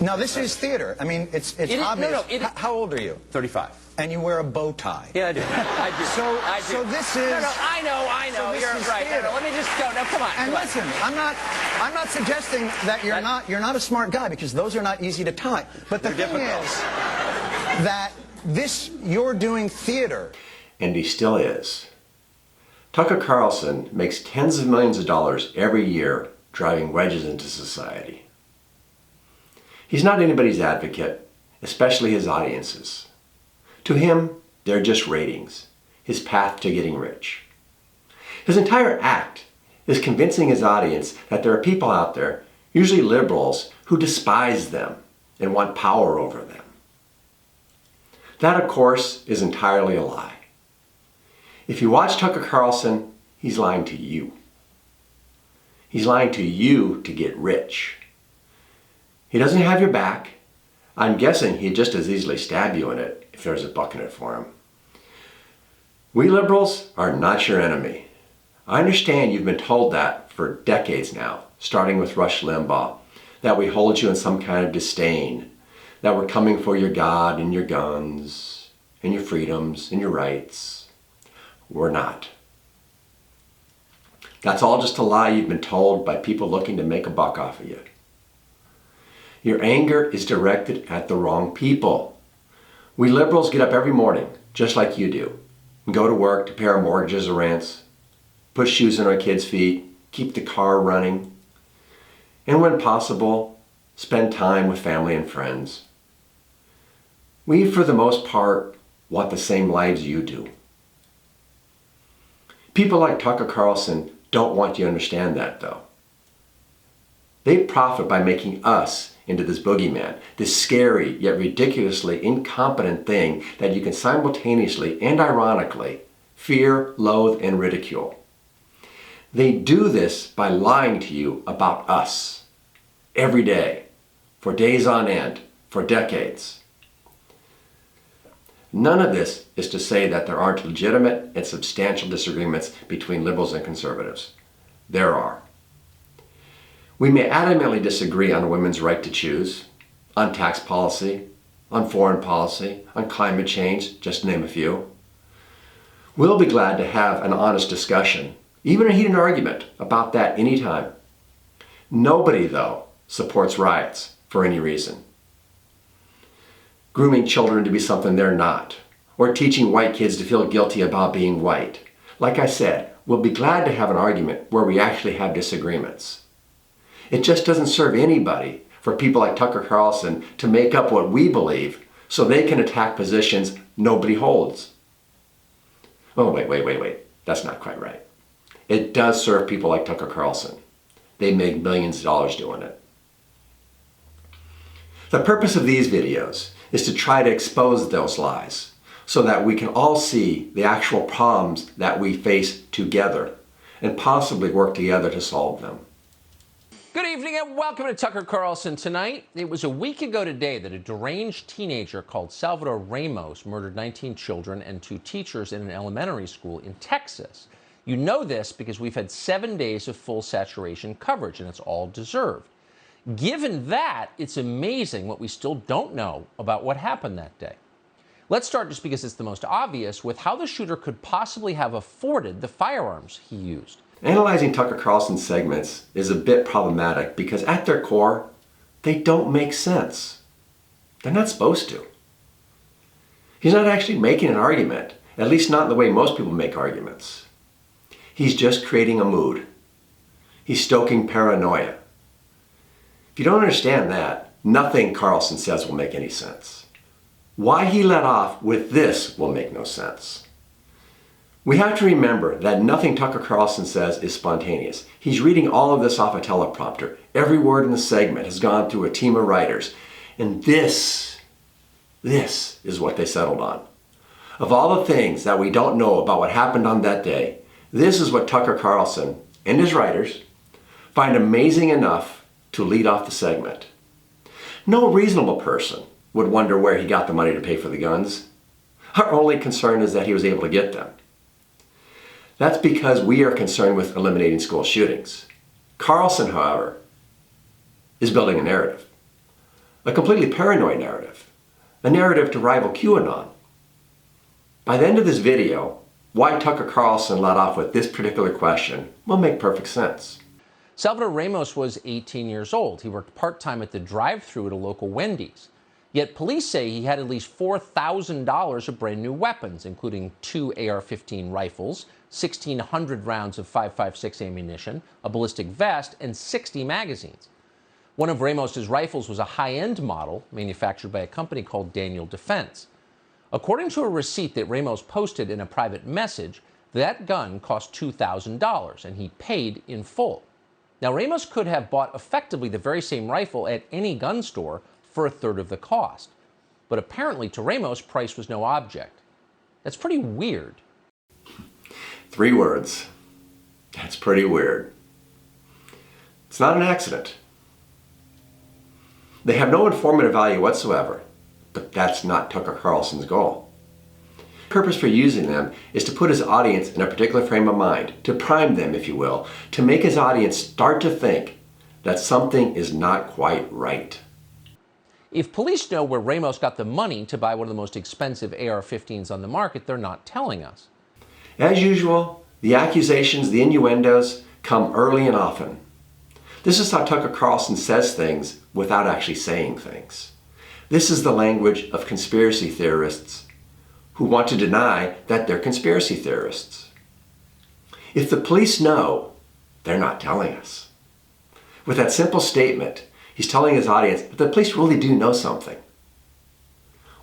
No, this is theater. I mean, it's obvious. How old are you? 35. And you wear a bow tie. Yeah, I do. I do. So this is... No, I know. So You're right. No, let me just go. No, come on. And listen, I'm not suggesting that you're not a smart guy, because those are not easy to tie. But the thing is that you're doing theater. And he still is. Tucker Carlson makes tens of millions of dollars every year driving wedges into society. He's not anybody's advocate, especially his audiences. To him, they're just ratings, his path to getting rich. His entire act is convincing his audience that there are people out there, usually liberals, who despise them and want power over them. That, of course, is entirely a lie. If you watch Tucker Carlson, he's lying to you. He's lying to you to get rich. He doesn't have your back. I'm guessing he'd just as easily stab you in it if there's a buck in it for him. We liberals are not your enemy. I understand you've been told that for decades now, starting with Rush Limbaugh, that we hold you in some kind of disdain, that we're coming for your God and your guns and your freedoms and your rights. We're not. That's all just a lie you've been told by people looking to make a buck off of you. Your anger is directed at the wrong people. We liberals get up every morning, just like you do, and go to work to pay our mortgages or rents, put shoes on our kids' feet, keep the car running, and when possible, spend time with family and friends. We, for the most part, want the same lives you do. People like Tucker Carlson don't want you to understand that, though. They profit by making us into this boogeyman, this scary yet ridiculously incompetent thing that you can simultaneously and ironically fear, loathe, and ridicule. They do this by lying to you about us every day, for days on end, for decades. None of this is to say that there aren't legitimate and substantial disagreements between liberals and conservatives. There are. We may adamantly disagree on women's right to choose, on tax policy, on foreign policy, on climate change, just to name a few. We'll be glad to have an honest discussion, even a heated argument, about that anytime. Nobody, though, supports riots for any reason. Grooming children to be something they're not, or teaching white kids to feel guilty about being white. Like I said, we'll be glad to have an argument where we actually have disagreements. It just doesn't serve anybody for people like Tucker Carlson to make up what we believe so they can attack positions nobody holds. Oh, wait. That's not quite right. It does serve people like Tucker Carlson. They make millions of dollars doing it. The purpose of these videos is to try to expose those lies so that we can all see the actual problems that we face together and possibly work together to solve them. Good evening and welcome to Tucker Carlson Tonight. It was a week ago today that a deranged teenager called Salvador Ramos murdered 19 children and 2 teachers in an elementary school in Texas. You know this because we've had 7 days of full saturation coverage, and it's all deserved. Given that, it's amazing what we still don't know about what happened that day. Let's start, just because it's the most obvious, with how the shooter could possibly have afforded the firearms he used. Analyzing Tucker Carlson's segments is a bit problematic because at their core, they don't make sense. They're not supposed to. He's not actually making an argument, at least not in the way most people make arguments. He's just creating a mood. He's stoking paranoia. If you don't understand that, nothing Carlson says will make any sense. Why he let off with this will make no sense. We have to remember that nothing Tucker Carlson says is spontaneous. He's reading all of this off a teleprompter. Every word in the segment has gone through a team of writers. And this is what they settled on. Of all the things that we don't know about what happened on that day, this is what Tucker Carlson and his writers find amazing enough to lead off the segment. No reasonable person would wonder where he got the money to pay for the guns. Our only concern is that he was able to get them. That's because we are concerned with eliminating school shootings. Carlson, however, is building a narrative. a completely paranoid narrative, a narrative to rival QAnon. By the end of this video, why Tucker Carlson led off with this particular question will make perfect sense. Salvador Ramos was 18 years old. He worked part-time at the drive-thru at a local Wendy's. Yet police say he had at least $4,000 of brand new weapons, including 2 AR-15 rifles, 1,600 rounds of 5.56 ammunition, a ballistic vest, and 60 magazines. One of Ramos's rifles was a high-end model manufactured by a company called Daniel Defense. According to a receipt that Ramos posted in a private message, that gun cost $2,000, and he paid in full. Now, Ramos could have bought effectively the very same rifle at any gun store for a third of the cost. But apparently, to Ramos, price was no object. That's pretty weird. 3 words. That's pretty weird. It's not an accident. They have no informative value whatsoever, but that's not Tucker Carlson's goal. The purpose for using them is to put his audience in a particular frame of mind, to prime them, if you will, to make his audience start to think that something is not quite right. If police know where Ramos got the money to buy one of the most expensive AR-15s on the market, they're not telling us. As usual, the accusations, the innuendos, come early and often. This is how Tucker Carlson says things without actually saying things. This is the language of conspiracy theorists who want to deny that they're conspiracy theorists. If the police know, they're not telling us. With that simple statement, he's telling his audience that the police really do know something.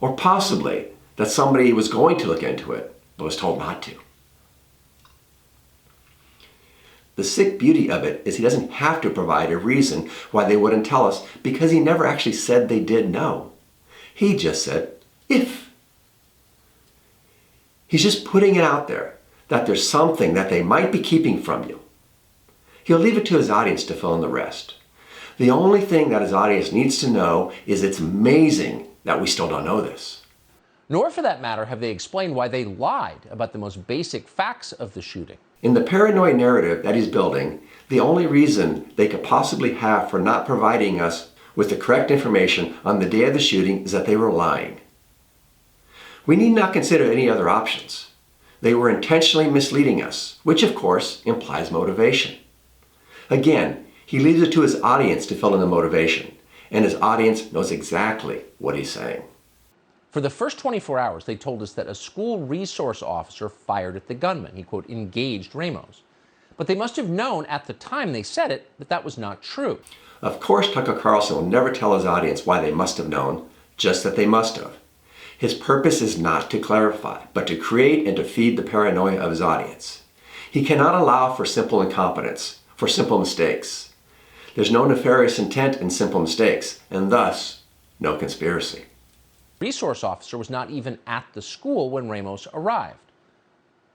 Or possibly that somebody was going to look into it, but was told not to. The sick beauty of it is he doesn't have to provide a reason why they wouldn't tell us, because he never actually said they did know. He just said, if. He's just putting it out there that there's something that they might be keeping from you. He'll leave it to his audience to fill in the rest. The only thing that his audience needs to know is it's amazing that we still don't know this. Nor, for that matter, have they explained why they lied about the most basic facts of the shooting. In the paranoid narrative that he's building, the only reason they could possibly have for not providing us with the correct information on the day of the shooting is that they were lying. We need not consider any other options. They were intentionally misleading us, which of course implies motivation. Again, he leaves it to his audience to fill in the motivation, and his audience knows exactly what he's saying. For the first 24 hours, they told us that a school resource officer fired at the gunman. He, quote, engaged Ramos. But they must have known at the time they said it that that was not true. Of course, Tucker Carlson will never tell his audience why they must have known, just that they must have. His purpose is not to clarify, but to create and to feed the paranoia of his audience. He cannot allow for simple incompetence, for simple mistakes. There's no nefarious intent in simple mistakes, and thus, no conspiracy. The resource officer was not even at the school when Ramos arrived.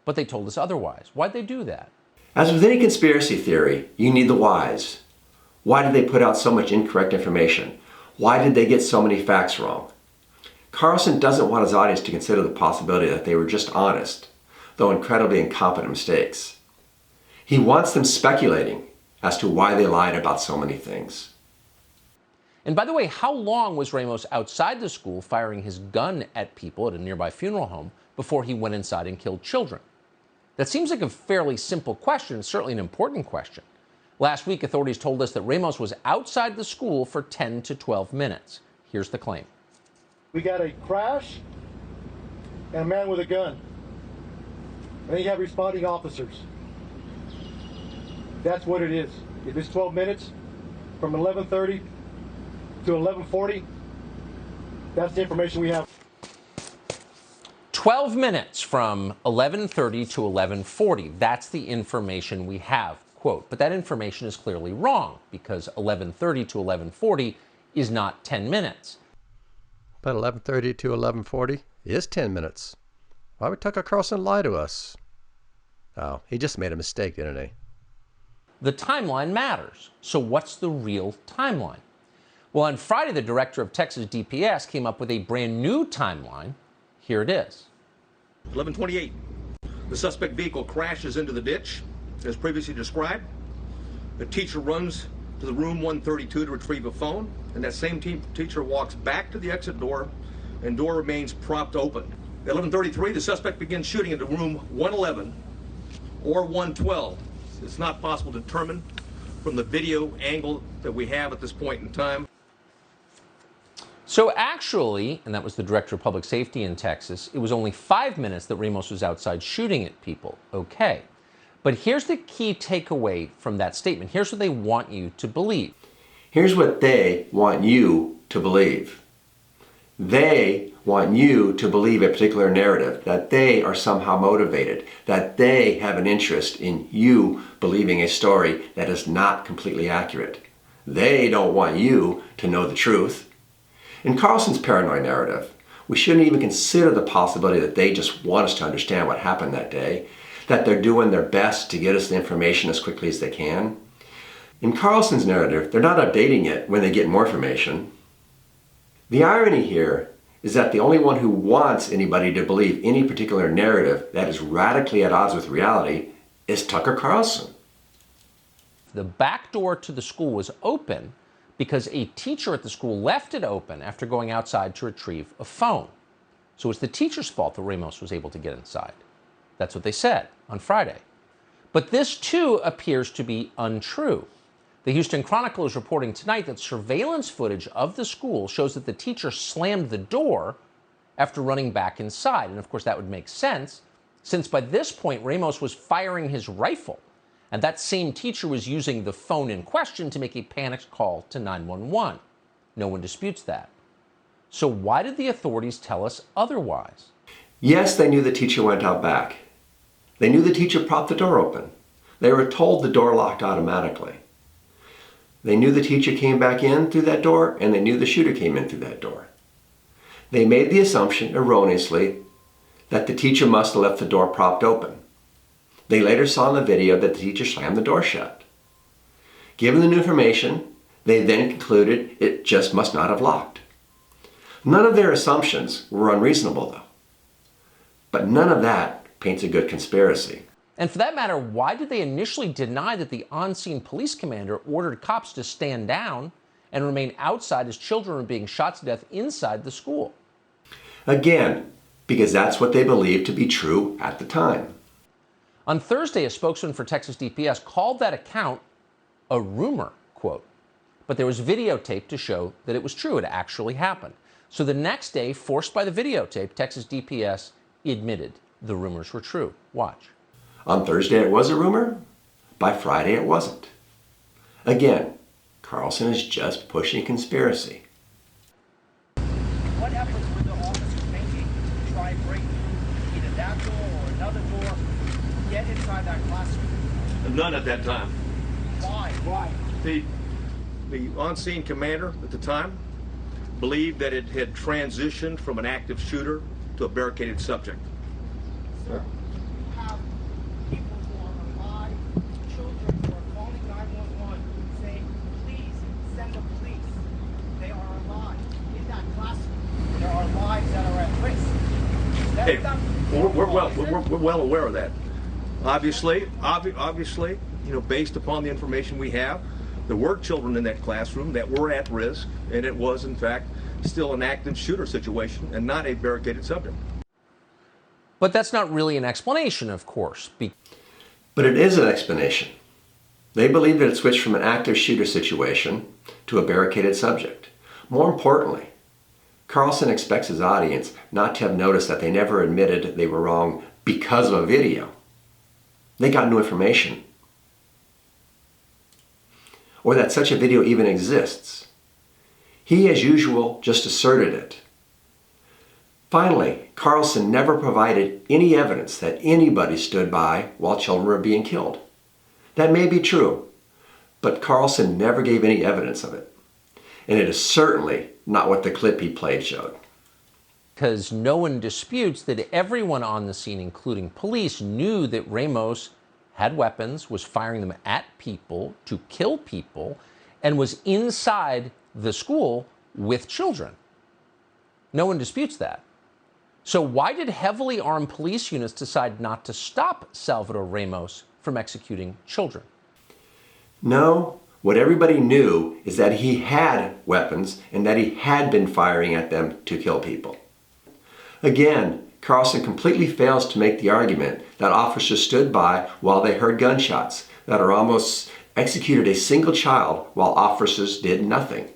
But they told us otherwise. Why'd they do that? As with any conspiracy theory, you need the whys. Why did they put out so much incorrect information? Why did they get so many facts wrong? Carlson doesn't want his audience to consider the possibility that they were just honest, though incredibly incompetent mistakes. He wants them speculating as to why they lied about so many things. And by the way, how long was Ramos outside the school firing his gun at people at a nearby funeral home before he went inside and killed children? That seems like a fairly simple question, and certainly an important question. Last week, authorities told us that Ramos was outside the school for 10 to 12 minutes. Here's the claim. We got a crash and a man with a gun. And then you have responding officers. That's what it is. If it's 12 minutes, from 11:30 to 11:40, that's the information we have. 12 minutes from 11:30 to 11:40. That's the information we have, quote. But that information is clearly wrong, because 11:30 to 11:40 is not 10 minutes. But 11:30 to 11:40 is 10 minutes. Why would Tucker Carlson lie to us? Oh, he just made a mistake, didn't he? The timeline matters. So what's the real timeline? Well, on Friday, the director of Texas DPS came up with a brand new timeline. Here it is. 11:28. The suspect vehicle crashes into the ditch, as previously described. The teacher runs to the room 132 to retrieve a phone, and that same teacher walks back to the exit door, and door remains propped open. At 11:33, the suspect begins shooting into room 111 or 112. It's not possible to determine from the video angle that we have at this point in time. So actually, and that was the director of public safety in Texas, it was only 5 minutes that Ramos was outside shooting at people. Okay. But here's the key takeaway from that statement. Here's what they want you to believe. Here's what they want you to believe. They want you to believe a particular narrative, that they are somehow motivated, that they have an interest in you believing a story that is not completely accurate. They don't want you to know the truth. In Carlson's paranoid narrative, we shouldn't even consider the possibility that they just want us to understand what happened that day, that they're doing their best to get us the information as quickly as they can. In Carlson's narrative, they're not updating it when they get more information. The irony here is that the only one who wants anybody to believe any particular narrative that is radically at odds with reality is Tucker Carlson. The back door to the school was open because a teacher at the school left it open after going outside to retrieve a phone. So it's the teacher's fault that Ramos was able to get inside. That's what they said on Friday. But this too appears to be untrue. The Houston Chronicle is reporting tonight that surveillance footage of the school shows that the teacher slammed the door after running back inside. And of course that would make sense, since by this point Ramos was firing his rifle. And that same teacher was using the phone in question to make a panicked call to 911. No one disputes that. So why did the authorities tell us otherwise? Yes, they knew the teacher went out back. They knew the teacher propped the door open. They were told the door locked automatically. They knew the teacher came back in through that door, and they knew the shooter came in through that door. They made the assumption, erroneously, that the teacher must have left the door propped open. They later saw in the video that the teacher slammed the door shut. Given the new information, they then concluded it just must not have locked. None of their assumptions were unreasonable, though. But none of that paints a good conspiracy. And for that matter, why did they initially deny that the on-scene police commander ordered cops to stand down and remain outside as children were being shot to death inside the school? Again, because that's what they believed to be true at the time. On Thursday, a spokesman for Texas DPS called that account a rumor, quote. But there was videotape to show that it was true. It actually happened. So the next day, forced by the videotape, Texas DPS admitted the rumors were true. Watch. On Thursday it was a rumor. By Friday it wasn't. Again, Carlson is just pushing conspiracy. What efforts were the officers making to try and break through either that door or another door, get inside that classroom? None at that time. Why? Why? The on-scene commander at the time believed that it had transitioned from an active shooter to a barricaded subject. Sir, you have people who are alive, children who are calling 911 saying, please send the police. They are alive. In that classroom, there are lives that are at risk. That Hey, is not- we're well aware of that. Obviously, based upon the information we have, there were children in that classroom that were at risk, and it was, in fact, still an active shooter situation and not a barricaded subject. But that's not really an explanation, of course. But it is an explanation. They believe that it switched from an active shooter situation to a barricaded subject. More importantly, Carlson expects his audience not to have noticed that they never admitted they were wrong because of a video. They got new information. Or that such a video even exists. He, as usual, just asserted it. Finally, Carlson never provided any evidence that anybody stood by while children were being killed. That may be true, but Carlson never gave any evidence of it. And it is certainly not what the clip he played showed. Because no one disputes that everyone on the scene, including police, knew that Ramos had weapons, was firing them at people to kill people, and was inside the school with children. No one disputes that. So why did heavily armed police units decide not to stop Salvador Ramos from executing children? No, What everybody knew is that he had weapons and that he had been firing at them to kill people. Again, Carlson completely fails to make the argument that officers stood by while they heard gunshots, that are almost executed a single child while officers did nothing.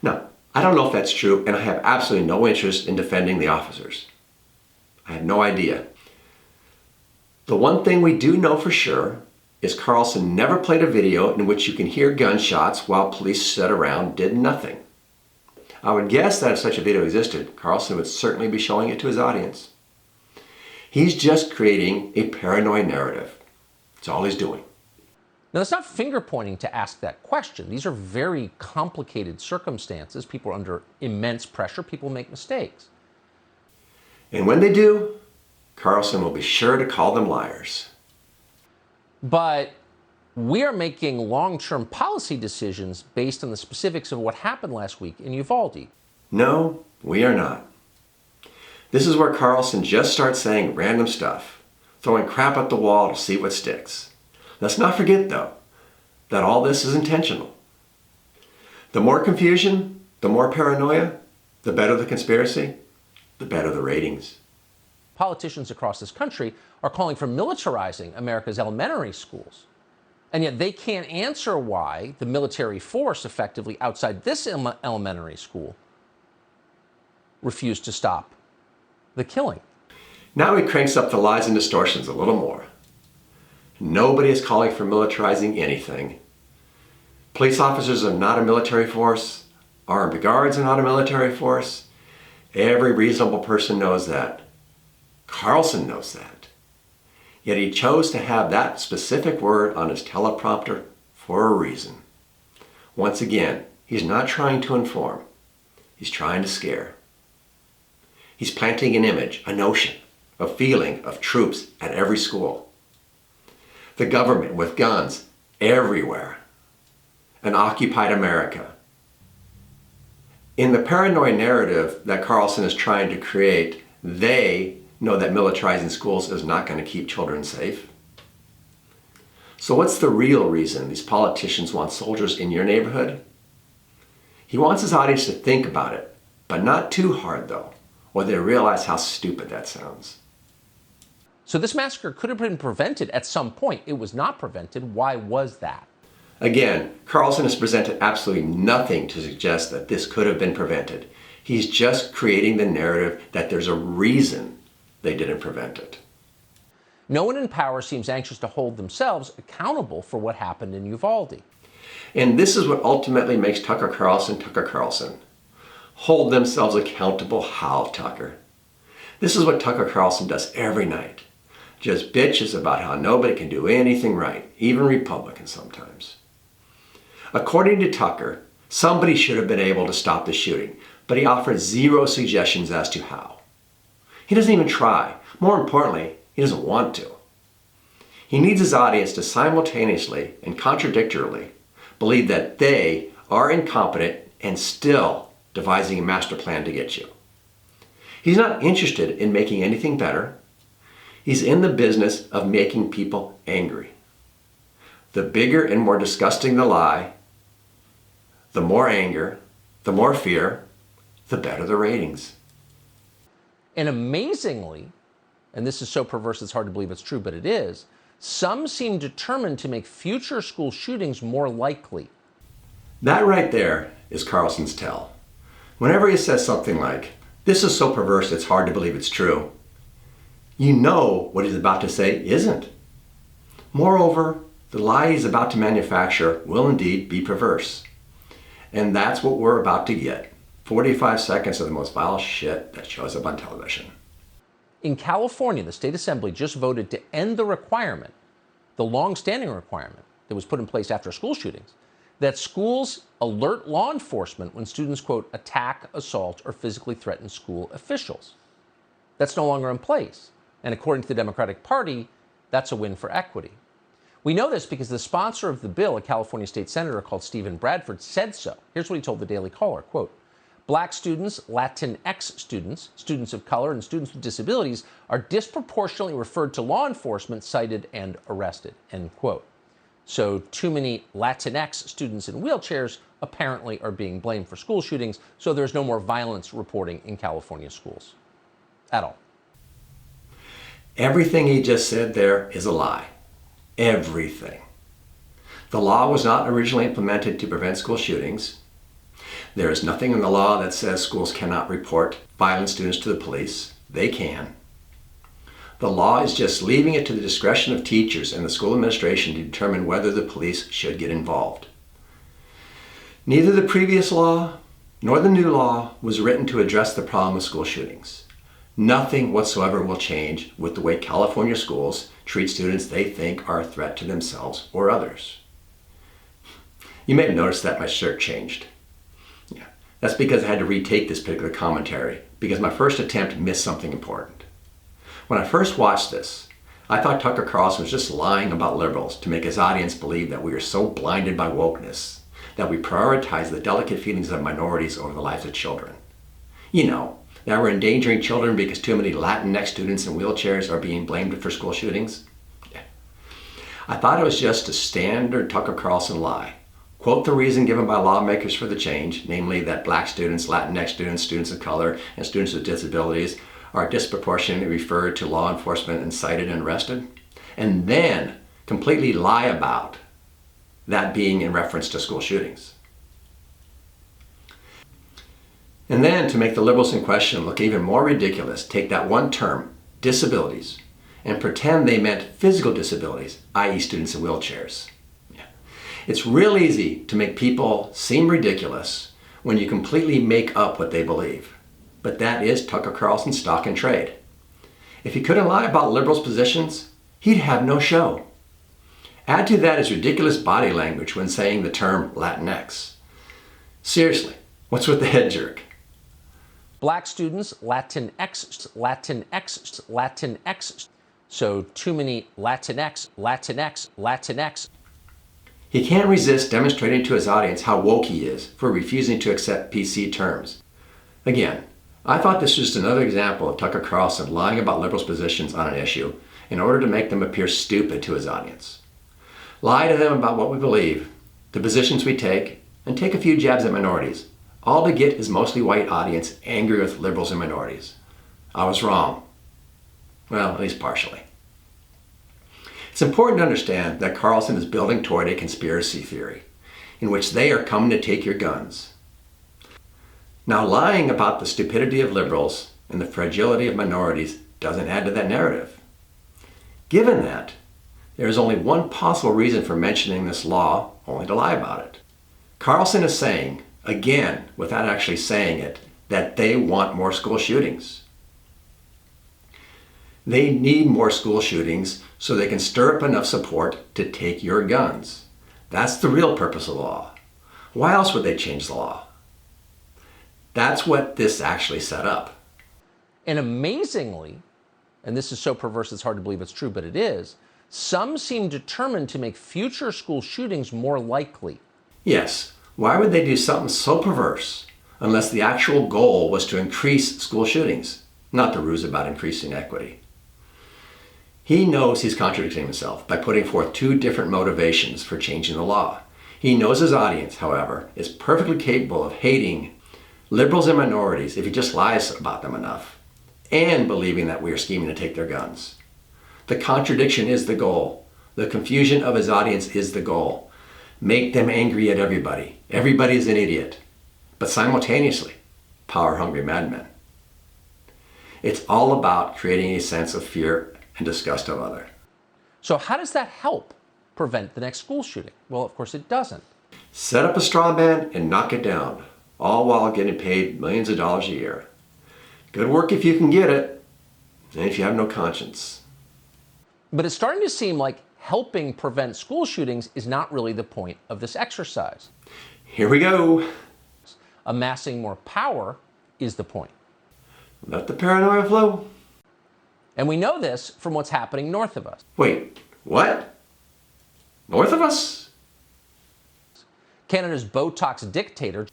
Now, I don't know if that's true, and I have absolutely no interest in defending the officers. I have no idea. The one thing we do know for sure is Carlson never played a video in which you can hear gunshots while police stood around did nothing. I would guess that if such a video existed, Carlson would certainly be showing it to his audience. He's just creating a paranoid narrative. That's all he's doing. Now, it's not finger pointing to ask that question. These are very complicated circumstances. People are under immense pressure. People make mistakes. And when they do, Carlson will be sure to call them liars. But we are making long-term policy decisions based on the specifics of what happened last week in Uvalde. No, we are not. This is where Carlson just starts saying random stuff, throwing crap at the wall to see what sticks. Let's not forget, though, that all this is intentional. The more confusion, the more paranoia, the better the conspiracy, the better the ratings. Politicians across this country are calling for militarizing America's elementary schools. And yet they can't answer why the military force effectively outside this elementary school refused to stop the killing. Now he cranks up the lies and distortions a little more. Nobody is calling for militarizing anything. Police officers are not a military force. Armed guards are not a military force. Every reasonable person knows that. Carlson knows that. Yet he chose to have that specific word on his teleprompter for a reason. Once again, he's not trying to inform. He's trying to scare. He's planting an image, a notion, a feeling of troops at every school. The government with guns everywhere. An occupied America. In the paranoid narrative that Carlson is trying to create, they know that militarizing schools is not going to keep children safe. So what's the real reason these politicians want soldiers in your neighborhood? He wants his audience to think about it, but not too hard though, or they realize how stupid that sounds. So this massacre could have been prevented at some point. It was not prevented. Why was that? Again, Carlson has presented absolutely nothing to suggest that this could have been prevented. He's just creating the narrative that there's a reason they didn't prevent it. No one in power seems anxious to hold themselves accountable for what happened in Uvalde. And this is what ultimately makes Tucker Carlson Tucker Carlson. Hold themselves accountable how, Tucker? This is what Tucker Carlson does every night. Just bitches about how nobody can do anything right, even Republicans sometimes. According to Tucker, somebody should have been able to stop the shooting, but he offered zero suggestions as to how. He doesn't even try. More importantly, he doesn't want to. He needs his audience to simultaneously and contradictorily believe that they are incompetent and still devising a master plan to get you. He's not interested in making anything better. He's in the business of making people angry. The bigger and more disgusting the lie, the more anger, the more fear, the better the ratings. And amazingly, and this is so perverse it's hard to believe it's true, but it is, some seem determined to make future school shootings more likely. That right there is Carlson's tell. Whenever he says something like, "This is so perverse it's hard to believe it's true," you know what he's about to say isn't. Moreover, the lie he's about to manufacture will indeed be perverse. And that's what we're about to get. 45 seconds of the most vile shit that shows up on television. In California, the state assembly just voted to end the requirement, the long-standing requirement that was put in place after school shootings, that schools alert law enforcement when students, quote, attack, assault, or physically threaten school officials. That's no longer in place. And according to the Democratic Party, that's a win for equity. We know this because the sponsor of the bill, a California state senator called Stephen Bradford, said so. Here's what he told the Daily Caller, quote, "Black students, Latinx students, students of color, and students with disabilities are disproportionately referred to law enforcement, cited, and arrested," end quote. So too many Latinx students in wheelchairs apparently are being blamed for school shootings, so there's no more violence reporting in California schools at all. Everything he just said there is a lie. Everything. The law was not originally implemented to prevent school shootings. There is nothing in the law that says schools cannot report violent students to the police. They can. The law is just leaving it to the discretion of teachers and the school administration to determine whether the police should get involved. Neither the previous law nor the new law was written to address the problem of school shootings. Nothing whatsoever will change with the way California schools treat students they think are a threat to themselves or others. You may have noticed that my shirt changed. Yeah, that's because I had to retake this particular commentary because my first attempt missed something important. When I first watched this, I thought Tucker Carlson was just lying about liberals to make his audience believe that we are so blinded by wokeness that we prioritize the delicate feelings of minorities over the lives of children. You know, that we're endangering children because too many Latinx students in wheelchairs are being blamed for school shootings. Yeah. I thought it was just a standard Tucker Carlson lie. Quote the reason given by lawmakers for the change, namely that black students, Latinx students, students of color, and students with disabilities are disproportionately referred to law enforcement and cited and arrested, and then completely lie about that being in reference to school shootings. And then, to make the liberals in question look even more ridiculous, take that one term, disabilities, and pretend they meant physical disabilities, i.e. students in wheelchairs. Yeah. It's real easy to make people seem ridiculous when you completely make up what they believe. But that is Tucker Carlson's stock in trade. If he couldn't lie about liberals' positions, he'd have no show. Add to that his ridiculous body language when saying the term Latinx. Seriously, what's with the head jerk? Black students, Latinx. So too many Latinx. He can't resist demonstrating to his audience how woke he is for refusing to accept PC terms. Again, I thought this was just another example of Tucker Carlson lying about liberals' positions on an issue in order to make them appear stupid to his audience. Lie to them about what we believe, the positions we take, and take a few jabs at minorities, all to get his mostly white audience angry with liberals and minorities. I was wrong. Well, at least partially. It's important to understand that Carlson is building toward a conspiracy theory in which they are coming to take your guns. Now, lying about the stupidity of liberals and the fragility of minorities doesn't add to that narrative. Given that, there is only one possible reason for mentioning this law, only to lie about it. Carlson is saying, again, without actually saying it, that they want more school shootings. They need more school shootings so they can stir up enough support to take your guns. That's the real purpose of the law. Why else would they change the law? That's what this actually set up. And amazingly, and this is so perverse it's hard to believe it's true, but it is, some seem determined to make future school shootings more likely. Yes, why would they do something so perverse unless the actual goal was to increase school shootings, not the ruse about increasing equity? He knows he's contradicting himself by putting forth two different motivations for changing the law. He knows his audience, however, is perfectly capable of hating liberals and minorities if he just lies about them enough, and believing that we are scheming to take their guns. The contradiction is the goal. The confusion of his audience is the goal. Make them angry at everybody. Everybody is an idiot. But simultaneously, power-hungry madmen. It's all about creating a sense of fear and disgust of other. So how does that help prevent the next school shooting? Well, of course it doesn't. Set up a straw man and knock it down, all while getting paid millions of dollars a year. Good work if you can get it, and if you have no conscience. But it's starting to seem like helping prevent school shootings is not really the point of this exercise. Here we go. Amassing more power is the point. Let the paranoia flow. And we know this from what's happening north of us. Wait, what? North of us? Canada's Botox dictator.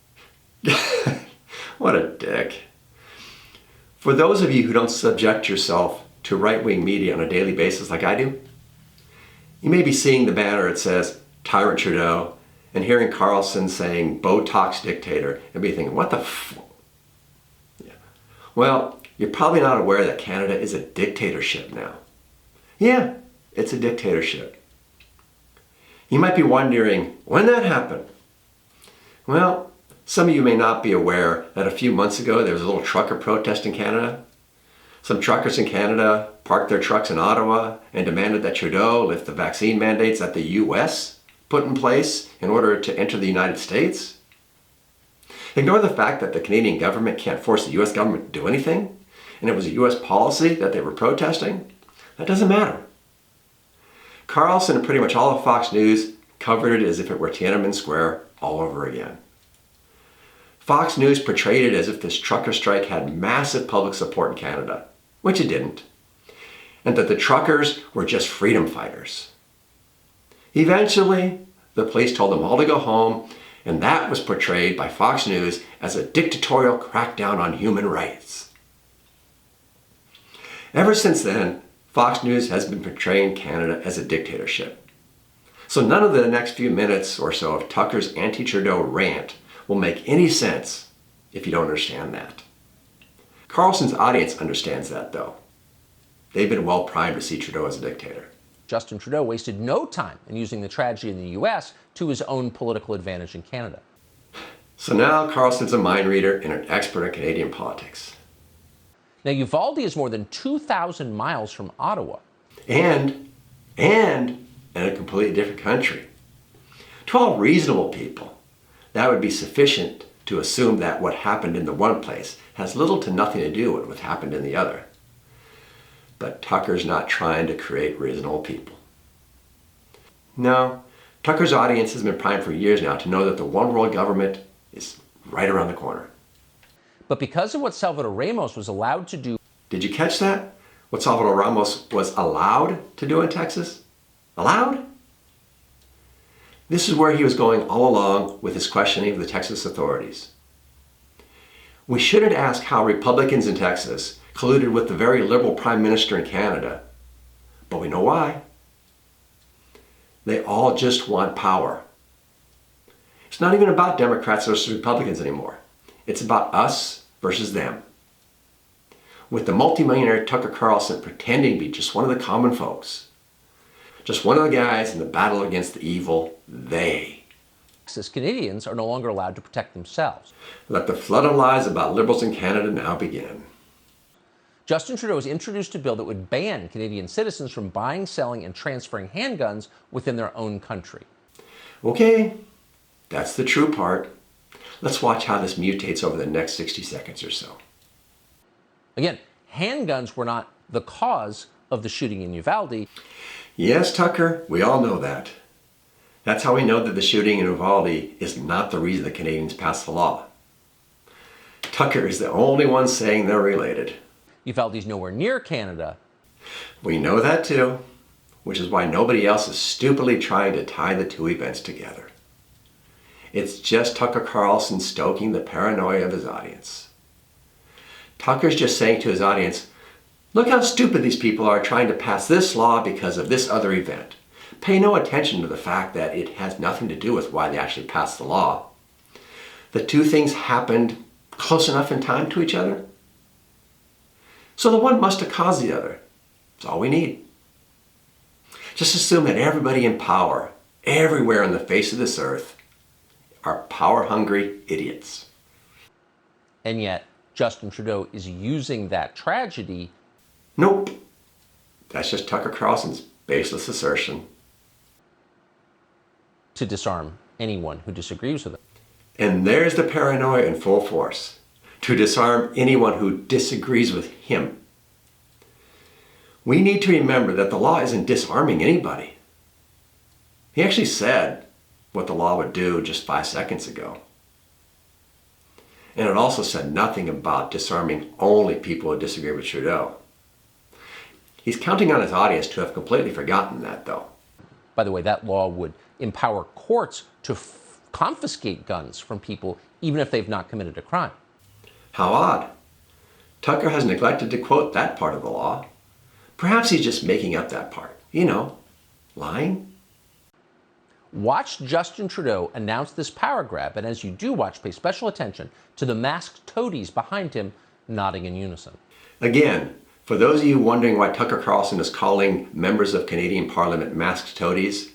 What a dick. For those of you who don't subject yourself to right-wing media on a daily basis like I do, you may be seeing the banner that says, Tyrant Trudeau, and hearing Carlson saying Botox dictator and be thinking, what the Yeah. Well, you're probably not aware that Canada is a dictatorship now. Yeah, it's a dictatorship. You might be wondering, when that happened? Well, some of you may not be aware that a few months ago there was a little trucker protest in Canada. Some truckers in Canada parked their trucks in Ottawa and demanded that Trudeau lift the vaccine mandates that the U.S. put in place in order to enter the United States. Ignore the fact that the Canadian government can't force the U.S. government to do anything, and it was a U.S. policy that they were protesting. That doesn't matter. Carlson and pretty much all of Fox News covered it as if it were Tiananmen Square all over again. Fox News portrayed it as if this trucker strike had massive public support in Canada, which it didn't, and that the truckers were just freedom fighters. Eventually, the police told them all to go home, and that was portrayed by Fox News as a dictatorial crackdown on human rights. Ever since then, Fox News has been portraying Canada as a dictatorship. So none of the next few minutes or so of Tucker's anti-Trudeau rant will make any sense if you don't understand that. Carlson's audience understands that, though. They've been well primed to see Trudeau as a dictator. Justin Trudeau wasted no time in using the tragedy in the U.S. to his own political advantage in Canada. So now Carlson's a mind reader and an expert in Canadian politics. Now, Uvalde is more than 2,000 miles from Ottawa. And in a completely different country. To all reasonable people, that would be sufficient to assume that what happened in the one place has little to nothing to do with what happened in the other. But Tucker's not trying to create reasonable people. No, Tucker's audience has been primed for years now to know that the one world government is right around the corner. But because of what Salvador Ramos was allowed to do... Did you catch that? What Salvador Ramos was allowed to do in Texas? Allowed? This is where he was going all along with his questioning of the Texas authorities. We shouldn't ask how Republicans in Texas colluded with the very liberal Prime Minister in Canada, but we know why. They all just want power. It's not even about Democrats versus Republicans anymore. It's about us versus them. With the multimillionaire Tucker Carlson pretending to be just one of the common folks. Just one of the guys in the battle against the evil they. Texas Canadians are no longer allowed to protect themselves. Let the flood of lies about liberals in Canada now begin. Justin Trudeau has introduced a bill that would ban Canadian citizens from buying, selling, and transferring handguns within their own country. Okay, that's the true part. Let's watch how this mutates over the next 60 seconds or so. Again, handguns were not the cause of the shooting in Uvalde. Yes, Tucker, we all know that. That's how we know that the shooting in Uvalde is not the reason the Canadians passed the law. Tucker is the only one saying they're related. Uvalde's nowhere near Canada. We know that too, which is why nobody else is stupidly trying to tie the two events together. It's just Tucker Carlson stoking the paranoia of his audience. Tucker's just saying to his audience, look how stupid these people are trying to pass this law because of this other event. Pay no attention to the fact that it has nothing to do with why they actually passed the law. The two things happened close enough in time to each other. So the one must have caused the other. That's all we need. Just assume that everybody in power, everywhere on the face of this earth, are power-hungry idiots. And yet, Justin Trudeau is using that tragedy. Nope. That's just Tucker Carlson's baseless assertion. To disarm anyone who disagrees with him. And there's the paranoia in full force. To disarm anyone who disagrees with him. We need to remember that the law isn't disarming anybody. He actually said what the law would do just 5 seconds ago. And it also said nothing about disarming only people who disagree with Trudeau. He's counting on his audience to have completely forgotten that, though. By the way, that law would empower courts to confiscate guns from people even if they've not committed a crime. How odd. Tucker has neglected to quote that part of the law. Perhaps he's just making up that part. You know, lying. Watch Justin Trudeau announce this power grab, and as you do watch, pay special attention to the masked toadies behind him nodding in unison. Again, for those of you wondering why Tucker Carlson is calling members of Canadian Parliament masked toadies,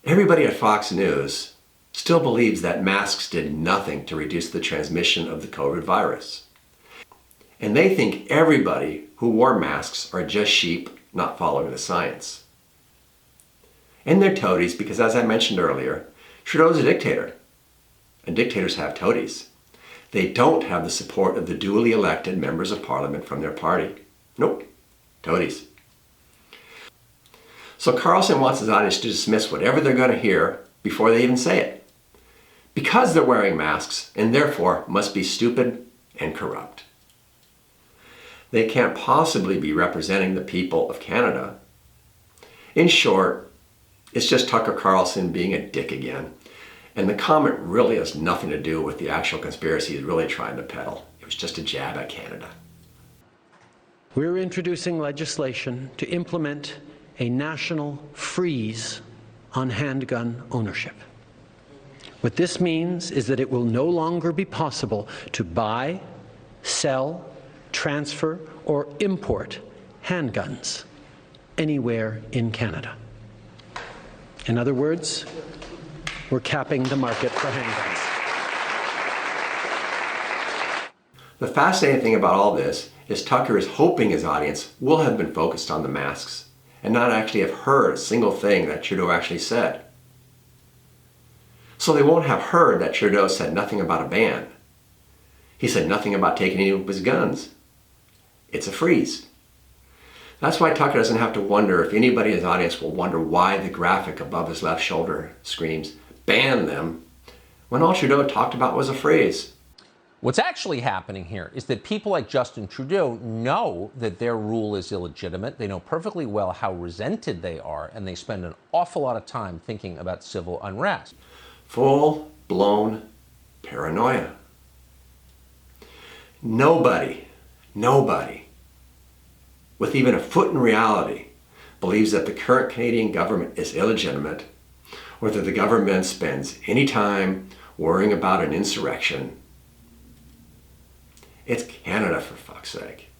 everybody at Fox News still believes that masks did nothing to reduce the transmission of the COVID virus. And they think everybody who wore masks are just sheep not following the science. And they're toadies because, as I mentioned earlier, Trudeau's a dictator. And dictators have toadies. They don't have the support of the duly elected members of Parliament from their party. Nope, toadies. So Carlson wants his audience to dismiss whatever they're going to hear before they even say it, because they're wearing masks and therefore must be stupid and corrupt. They can't possibly be representing the people of Canada. In short, it's just Tucker Carlson being a dick again. And the comment really has nothing to do with the actual conspiracy he's really trying to peddle. It was just a jab at Canada. We're introducing legislation to implement a national freeze on handgun ownership. What this means is that it will no longer be possible to buy, sell, transfer, or import handguns anywhere in Canada. In other words, we're capping the market for handguns. The fascinating thing about all this is Tucker is hoping his audience will have been focused on the masks and not actually have heard a single thing that Trudeau actually said. So they won't have heard that Trudeau said nothing about a ban. He said nothing about taking any of his guns. It's a freeze. That's why Tucker doesn't have to wonder if anybody in his audience will wonder why the graphic above his left shoulder screams, "Ban them," when all Trudeau talked about was a freeze. What's actually happening here is that people like Justin Trudeau know that their rule is illegitimate. They know perfectly well how resented they are, and they spend an awful lot of time thinking about civil unrest. Full-blown paranoia. Nobody with even a foot in reality believes that the current Canadian government is illegitimate or that the government spends any time worrying about an insurrection. It's Canada, for fuck's sake.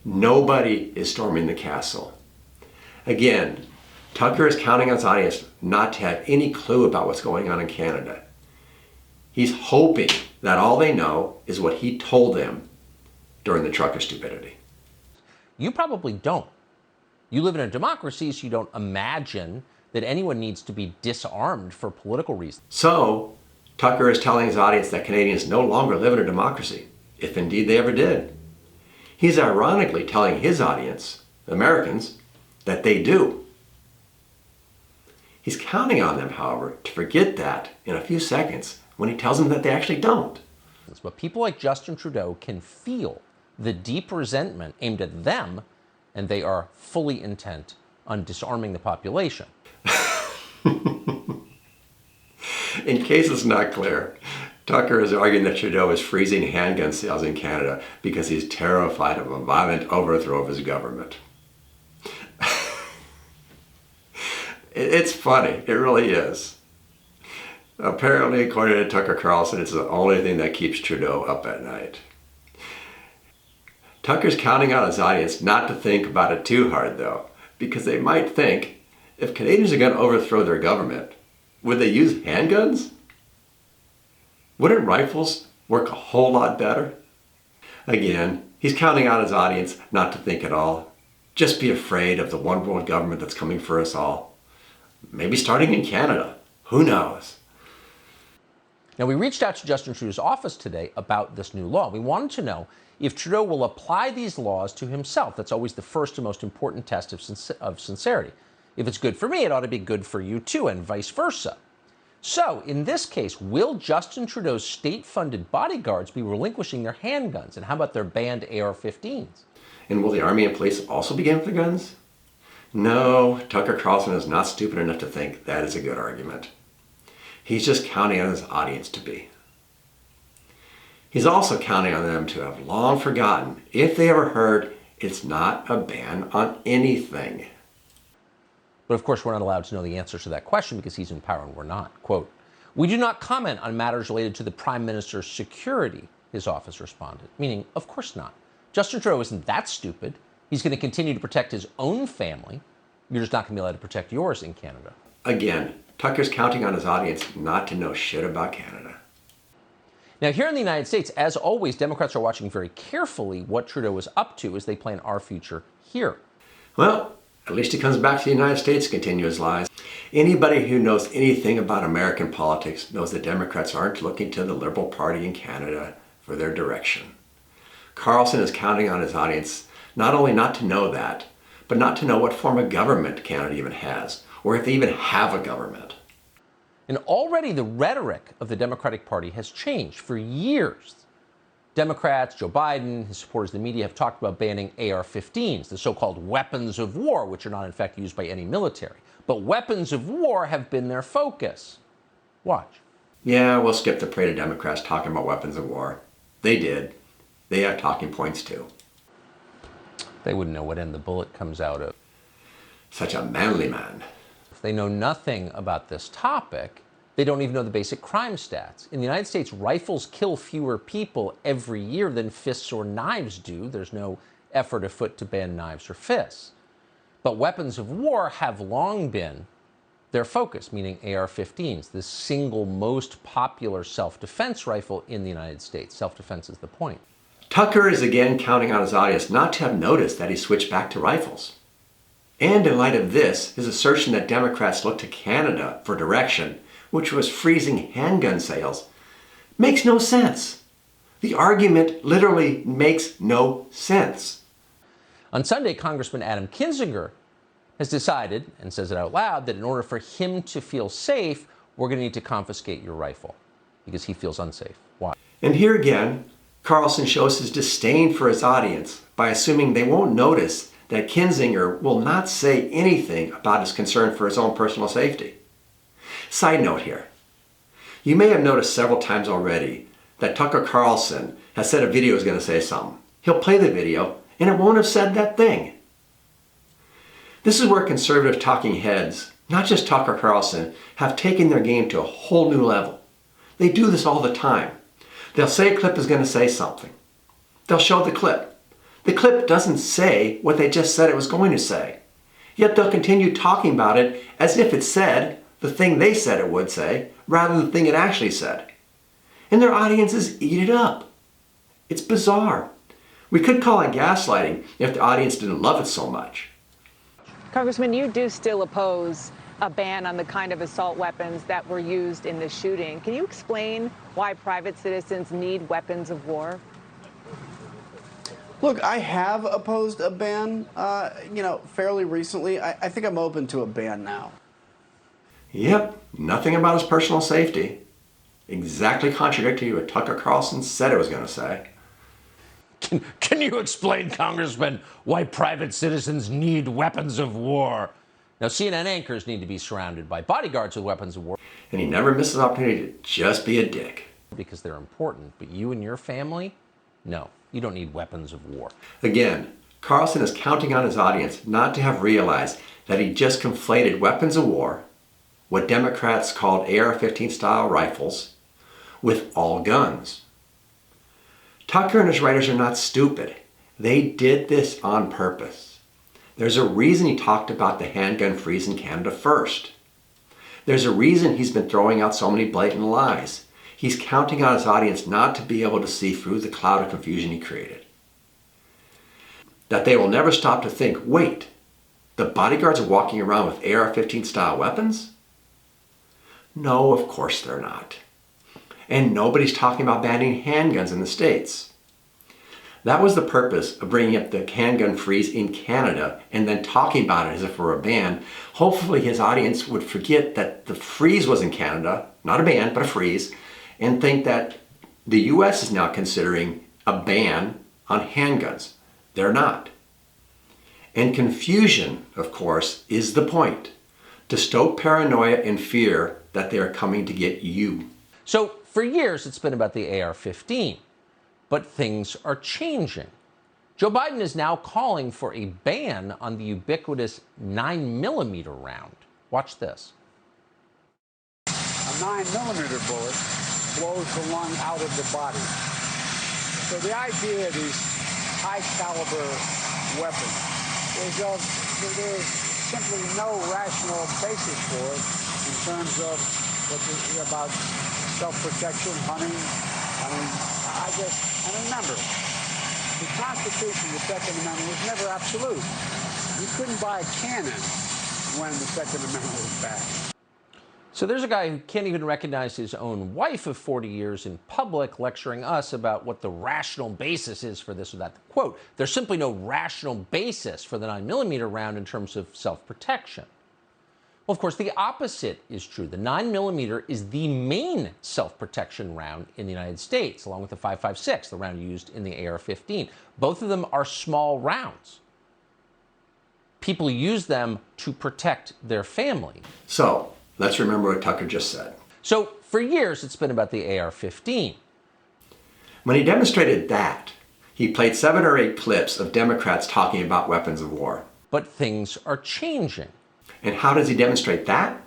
Nobody is storming the castle. Again, Tucker is counting on his audience not to have any clue about what's going on in Canada. He's hoping that all they know is what he told them during the trucker stupidity. You probably don't. You live in a democracy, so you don't imagine that anyone needs to be disarmed for political reasons. So, Tucker is telling his audience that Canadians no longer live in a democracy, if indeed they ever did. He's ironically telling his audience, Americans, that they do. He's counting on them, however, to forget that in a few seconds when he tells them that they actually don't. But people like Justin Trudeau can feel the deep resentment aimed at them, and they are fully intent on disarming the population. In case it's not clear, Tucker is arguing that Trudeau is freezing handgun sales in Canada because he's terrified of a violent overthrow of his government. It's funny, it really is. Apparently, according to Tucker Carlson, it's the only thing that keeps Trudeau up at night. Tucker's counting on his audience not to think about it too hard, though, because they might think, if Canadians are going to overthrow their government, would they use handguns? Wouldn't rifles work a whole lot better? Again, he's counting on his audience not to think at all. Just be afraid of the one world government that's coming for us all. Maybe starting in Canada. Who knows? Now, we reached out to Justin Trudeau's office today about this new law. We wanted to know if Trudeau will apply these laws to himself. That's always the first and most important test of sincerity. If it's good for me, it ought to be good for you too, and vice versa. So, in this case, will Justin Trudeau's state-funded bodyguards be relinquishing their handguns? And how about their banned AR-15s? And will the Army and police also begin with their guns? No, Tucker Carlson is not stupid enough to think that is a good argument. He's just counting on his audience to be. He's also counting on them to have long forgotten, if they ever heard, it's not a ban on anything. But of course, we're not allowed to know the answers to that question because he's in power and we're not. Quote, "We do not comment on matters related to the Prime Minister's security," his office responded, meaning, of course not. Justin Trudeau isn't that stupid. He's going to continue to protect his own family. You're just not going to be allowed to protect yours in Canada. Again, Tucker's counting on his audience not to know shit about Canada. Now, here in the United States, as always, Democrats are watching very carefully what Trudeau is up to as they plan our future here. Well, at least he comes back to the United States to continue his lies. Anybody who knows anything about American politics knows that Democrats aren't looking to the Liberal Party in Canada for their direction. Carlson is counting on his audience not only not to know that, but not to know what form of government Canada even has, or if they even have a government. And already the rhetoric of the Democratic Party has changed. For years, Democrats, Joe Biden, his supporters, the media have talked about banning AR-15s, the so-called weapons of war, which are not in fact used by any military. But weapons of war have been their focus. Watch. Yeah, we'll skip the parade of Democrats talking about weapons of war. They did. They have talking points too. They wouldn't know what end the bullet comes out of. Such a manly man. If they know nothing about this topic, they don't even know the basic crime stats. In the United States, rifles kill fewer people every year than fists or knives do. There's no effort afoot to ban knives or fists. But weapons of war have long been their focus, meaning AR-15s, the single most popular self-defense rifle in the United States. Self-defense is the point. Tucker is again counting on his audience not to have noticed that he switched back to rifles. And in light of this, his assertion that Democrats look to Canada for direction, which was freezing handgun sales, makes no sense. The argument literally makes no sense. On Sunday, Congressman Adam Kinzinger has decided, and says it out loud, that in order for him to feel safe, we're going to need to confiscate your rifle because he feels unsafe. Why? And here again, Carlson shows his disdain for his audience by assuming they won't notice that Kinzinger will not say anything about his concern for his own personal safety. Side note here. You may have noticed several times already that Tucker Carlson has said a video is going to say something. He'll play the video and it won't have said that thing. This is where conservative talking heads, not just Tucker Carlson, have taken their game to a whole new level. They do this all the time. They'll say a clip is going to say something. They'll show the clip. The clip doesn't say what they just said it was going to say. Yet they'll continue talking about it as if it said the thing they said it would say, rather than the thing it actually said. And their audiences eat it up. It's bizarre. We could call it gaslighting if the audience didn't love it so much. Congressman, you do still oppose a ban on the kind of assault weapons that were used in the shooting. Can you explain why private citizens need weapons of war? Look, I have opposed a ban, fairly recently. I think I'm open to a ban now. Yep, nothing about his personal safety. Exactly contradictory to what Tucker Carlson said it was going to say. Can you explain, Congressman, why private citizens need weapons of war? Now, CNN anchors need to be surrounded by bodyguards with weapons of war. And he never misses an opportunity to just be a dick. Because they're important. But you and your family? No, you don't need weapons of war. Again, Carlson is counting on his audience not to have realized that he just conflated weapons of war, what Democrats called AR-15 style rifles, with all guns. Tucker and his writers are not stupid. They did this on purpose. There's a reason he talked about the handgun freeze in Canada first. There's a reason he's been throwing out so many blatant lies. He's counting on his audience not to be able to see through the cloud of confusion he created. That they will never stop to think, wait, the bodyguards are walking around with AR-15 style weapons? No, of course they're not. And nobody's talking about banning handguns in the States. That was the purpose of bringing up the handgun freeze in Canada and then talking about it as if it were a ban. Hopefully his audience would forget that the freeze was in Canada, not a ban, but a freeze, and think that the US is now considering a ban on handguns. They're not. And confusion, of course, is the point. To stoke paranoia and fear that they are coming to get you. So for years, it's been about the AR-15. But things are changing. Joe Biden is now calling for a ban on the ubiquitous 9mm round. Watch this. A 9mm bullet blows the lung out of the body. So the idea of these high-caliber weapons is there's simply no rational basis for it in terms of about self-protection, hunting. I mean, and remember, the Constitution, the Second Amendment, was never absolute. You couldn't buy a cannon when the Second Amendment was passed. So there's a guy who can't even recognize his own wife of 40 years in public lecturing us about what the rational basis is for this or that. Quote, there's simply no rational basis for the 9mm round in terms of self-protection. Well, of course, the opposite is true. The 9mm is the main self-protection round in the United States, along with the 5.56, the round used in the AR-15. Both of them are small rounds. People use them to protect their family. So, let's remember what Tucker just said. So, for years, it's been about the AR-15. When he demonstrated that, he played 7 or 8 clips of Democrats talking about weapons of war. But things are changing. And how does he demonstrate that?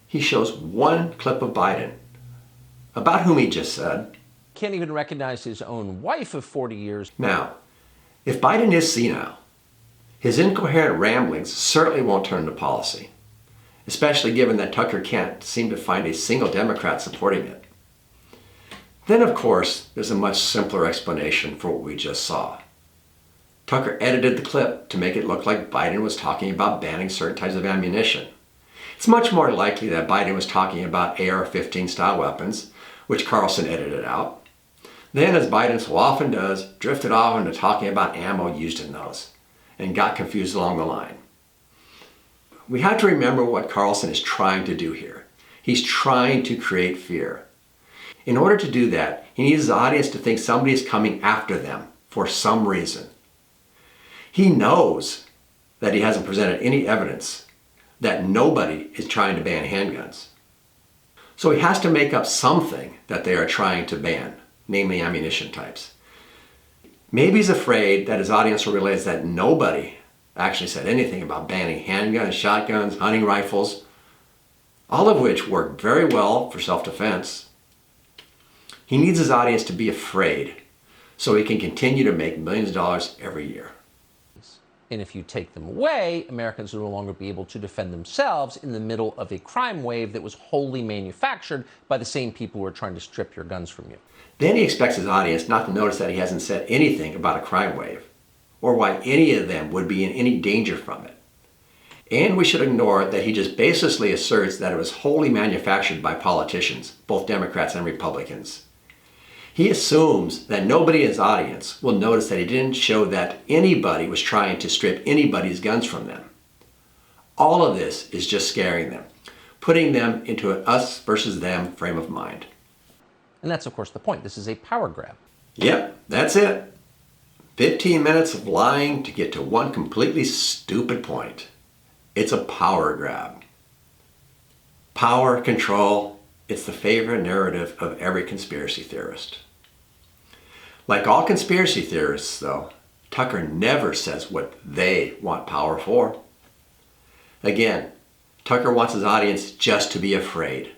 He shows one clip of Biden, about whom he just said. Can't even recognize his own wife of 40 years. Now, if Biden is senile, his incoherent ramblings certainly won't turn to policy, especially given that Tucker can't seem to find a single Democrat supporting it. Then, of course, there's a much simpler explanation for what we just saw. Tucker edited the clip to make it look like Biden was talking about banning certain types of ammunition. It's much more likely that Biden was talking about AR-15 style weapons, which Carlson edited out. Then, as Biden so often does, drifted off into talking about ammo used in those, and got confused along the line. We have to remember what Carlson is trying to do here. He's trying to create fear. In order to do that, he needs his audience to think somebody is coming after them for some reason. He knows that he hasn't presented any evidence that nobody is trying to ban handguns. So he has to make up something that they are trying to ban, namely ammunition types. Maybe he's afraid that his audience will realize that nobody actually said anything about banning handguns, shotguns, hunting rifles, all of which work very well for self-defense. He needs his audience to be afraid so he can continue to make millions of dollars every year. And if you take them away, Americans will no longer be able to defend themselves in the middle of a crime wave that was wholly manufactured by the same people who are trying to strip your guns from you. Then he expects his audience not to notice that he hasn't said anything about a crime wave, or why any of them would be in any danger from it. And we should ignore that he just baselessly asserts that it was wholly manufactured by politicians, both Democrats and Republicans. He assumes that nobody in his audience will notice that he didn't show that anybody was trying to strip anybody's guns from them. All of this is just scaring them, putting them into an us versus them frame of mind. And that's, of course, the point. This is a power grab. Yep, that's it. 15 minutes of lying to get to one completely stupid point. It's a power grab. Power, control, it's the favorite narrative of every conspiracy theorist. Like all conspiracy theorists, though, Tucker never says what they want power for. Again, Tucker wants his audience just to be afraid.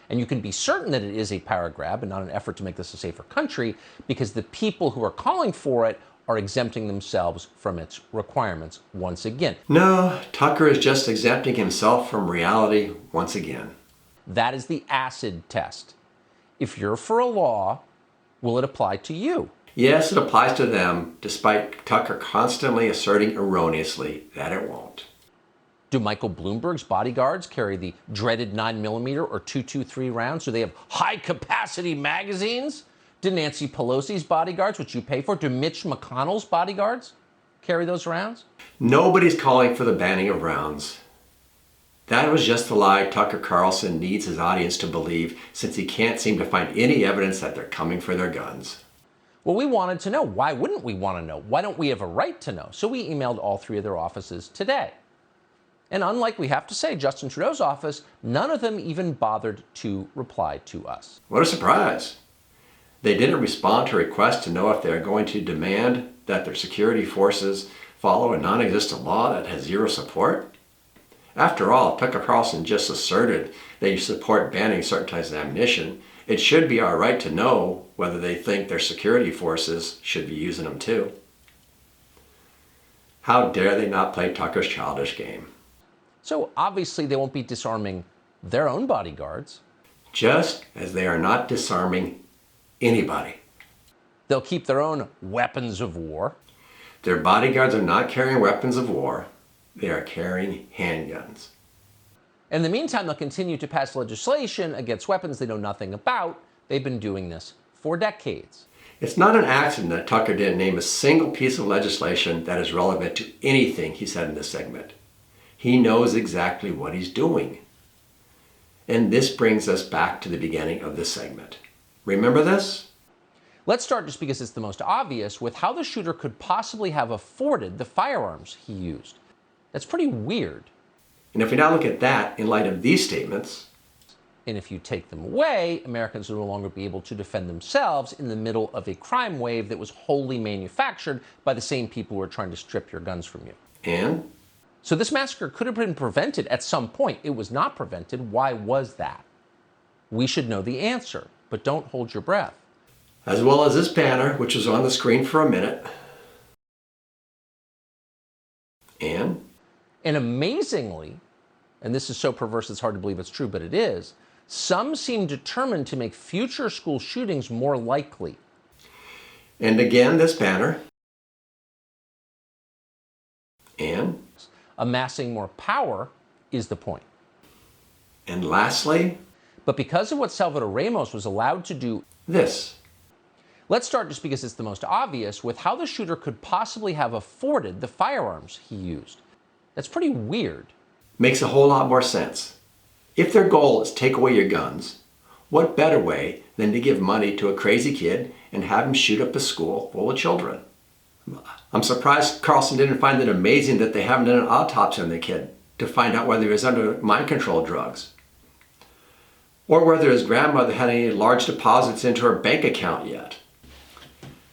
And you can be certain that it is a power grab and not an effort to make this a safer country, because the people who are calling for it are exempting themselves from its requirements once again. No, Tucker is just exempting himself from reality once again. That is the acid test. If you're for a law, will it apply to you? Yes, it applies to them, despite Tucker constantly asserting erroneously that it won't. Do Michael Bloomberg's bodyguards carry the dreaded 9mm or .223 rounds? Do they have high-capacity magazines? Do Nancy Pelosi's bodyguards, which you pay for, do Mitch McConnell's bodyguards carry those rounds? Nobody's calling for the banning of rounds. That was just the lie Tucker Carlson needs his audience to believe, since he can't seem to find any evidence that they're coming for their guns. Well, we wanted to know. Why wouldn't we want to know? Why don't we have a right to know? So we emailed all 3 of their offices today. And unlike, we have to say, Justin Trudeau's office, none of them even bothered to reply to us. What a surprise. They didn't respond to requests to know if they're going to demand that their security forces follow a non-existent law that has zero support? After all, Tucker Carlson just asserted that you support banning certain types of ammunition. It should be our right to know whether they think their security forces should be using them too. How dare they not play Tucker's childish game? So obviously they won't be disarming their own bodyguards. Just as they are not disarming anybody. They'll keep their own weapons of war. Their bodyguards are not carrying weapons of war. They are carrying handguns. In the meantime, they'll continue to pass legislation against weapons they know nothing about. They've been doing this for decades. It's not an accident that Tucker didn't name a single piece of legislation that is relevant to anything he said in this segment. He knows exactly what he's doing. And this brings us back to the beginning of this segment. Remember this? Let's start, just because it's the most obvious, with how the shooter could possibly have afforded the firearms he used. That's pretty weird. And if we now look at that in light of these statements, and if you take them away, Americans will no longer be able to defend themselves in the middle of a crime wave that was wholly manufactured by the same people who are trying to strip your guns from you. And? So this massacre could have been prevented at some point. It was not prevented. Why was that? We should know the answer, but don't hold your breath. As well as this banner, which was on the screen for a minute. And amazingly, and this is so perverse it's hard to believe it's true, but it is, some seem determined to make future school shootings more likely. And again, this banner. And amassing more power is the point. And lastly, but because of what Salvador Ramos was allowed to do, this. Let's start, just because it's the most obvious, with how the shooter could possibly have afforded the firearms he used. That's pretty weird. Makes a whole lot more sense. If their goal is to take away your guns, what better way than to give money to a crazy kid and have him shoot up a school full of children? I'm surprised Carlson didn't find it amazing that they haven't done an autopsy on the kid to find out whether he was under mind control drugs, or whether his grandmother had any large deposits into her bank account yet.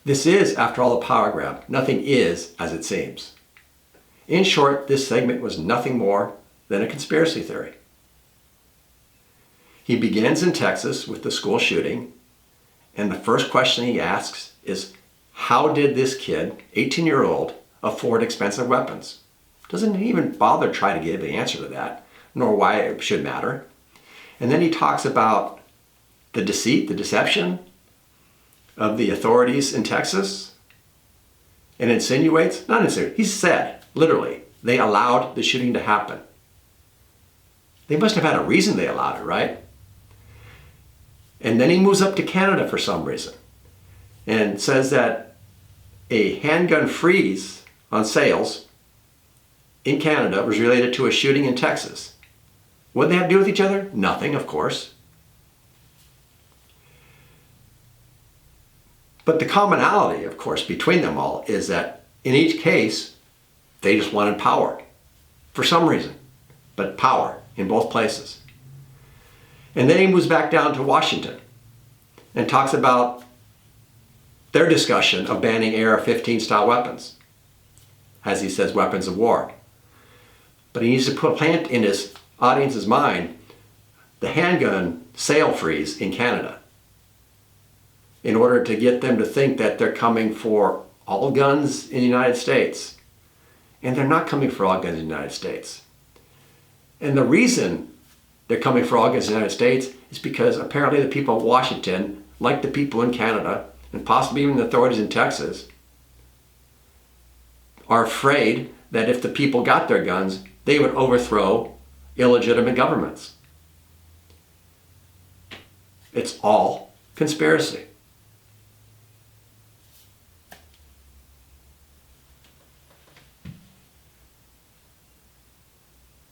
This is, after all, a power grab. Nothing is as it seems. In short, this segment was nothing more than a conspiracy theory. He begins in Texas with the school shooting, and the first question he asks is, how did this kid, 18-year-old, afford expensive weapons? Doesn't even bother try to give the answer to that, nor why it should matter. And then he talks about the deceit, the deception of the authorities in Texas, and insinuates, not insinuates, he said, literally, they allowed the shooting to happen. They must have had a reason they allowed it, right? And then he moves up to Canada for some reason and says that a handgun freeze on sales in Canada was related to a shooting in Texas. What did they have to do with each other? Nothing, of course. But the commonality, of course, between them all is that in each case, they just wanted power for some reason, but power in both places. And then he moves back down to Washington and talks about their discussion of banning AR-15 style weapons, as he says, weapons of war. But he needs to plant in his audience's mind the handgun sale freeze in Canada, in order to get them to think that they're coming for all guns in the United States. And they're not coming for all guns in the United States. And the reason they're coming for all guns in the United States is because apparently the people of Washington, like the people in Canada, and possibly even the authorities in Texas, are afraid that if the people got their guns, they would overthrow illegitimate governments. It's all conspiracy.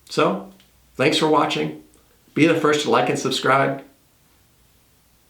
So, thanks for watching. Be the first to like and subscribe.